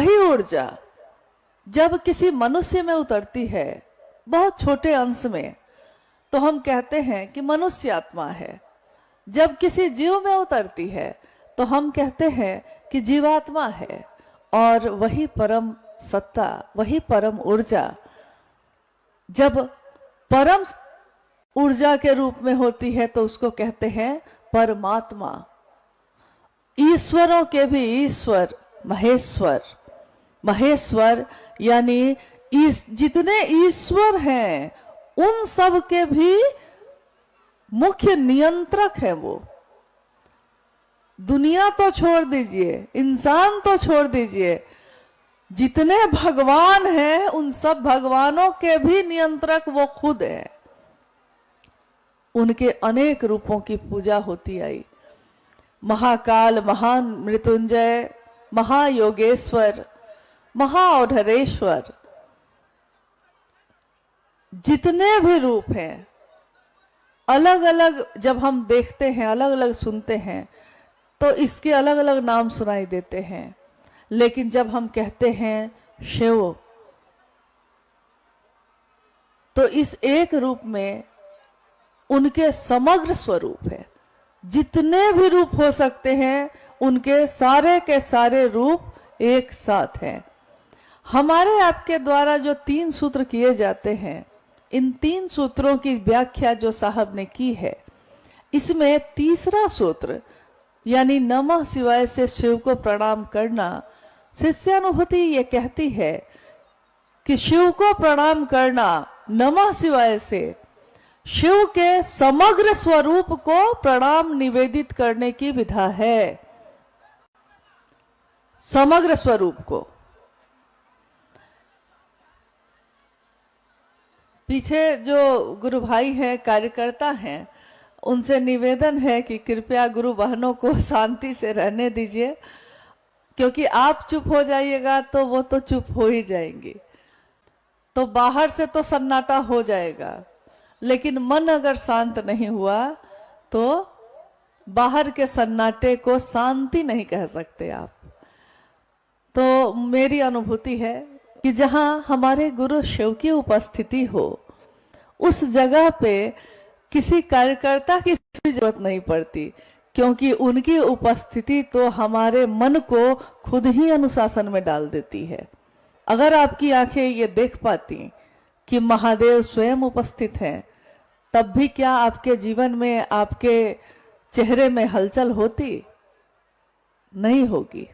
वही ऊर्जा जब किसी मनुष्य में उतरती है बहुत छोटे अंश में, तो हम कहते हैं कि मनुष्य आत्मा है। जब किसी जीव में उतरती है तो हम कहते हैं कि जीवात्मा है। और वही परम सत्ता, वही परम ऊर्जा जब परम ऊर्जा के रूप में होती है तो उसको कहते हैं परमात्मा। ईश्वरों के भी ईश्वर महेश्वर, महेश्वर यानी जितने ईश्वर हैं उन सब के भी मुख्य नियंत्रक है वो। दुनिया तो छोड़ दीजिए, इंसान तो छोड़ दीजिए, जितने भगवान हैं उन सब भगवानों के भी नियंत्रक वो खुद है। उनके अनेक रूपों की पूजा होती आई। महाकाल, महान मृत्युंजय, महायोगेश्वर, महाऔढ़रेश्वर, जितने भी रूप हैं अलग अलग जब हम देखते हैं, अलग अलग सुनते हैं तो इसके अलग अलग नाम सुनाई देते हैं। लेकिन जब हम कहते हैं शिव तो इस एक रूप में उनके समग्र स्वरूप है। जितने भी रूप हो सकते हैं उनके सारे के सारे रूप एक साथ हैं। हमारे आपके द्वारा जो 3 सूत्र किए जाते हैं, इन 3 सूत्रों की व्याख्या जो साहब ने की है, इसमें तीसरा सूत्र यानी नमः शिवाय से शिव को प्रणाम करना, शिष्यानुभूति ये कहती है कि शिव को प्रणाम करना नमः शिवाय से शिव के समग्र स्वरूप को प्रणाम निवेदित करने की विधा है। समग्र स्वरूप को। पीछे जो गुरु भाई हैं, कार्यकर्ता हैं, उनसे निवेदन है कि कृपया गुरु बहनों को शांति से रहने दीजिए, क्योंकि आप चुप हो जाइएगा तो वो तो चुप हो ही जाएंगी। तो बाहर से तो सन्नाटा हो जाएगा, लेकिन मन अगर शांत नहीं हुआ तो बाहर के सन्नाटे को शांति नहीं कह सकते आप। तो मेरी अनुभूति है कि जहां हमारे गुरु शिव की उपस्थिति हो उस जगह पे किसी कार्यकर्ता की भी जरूरत नहीं पड़ती, क्योंकि उनकी उपस्थिति तो हमारे मन को खुद ही अनुशासन में डाल देती है। अगर आपकी आंखें ये देख पाती कि महादेव स्वयं उपस्थित हैं, तब भी क्या आपके जीवन में, आपके चेहरे में हलचल होती? नहीं होगी।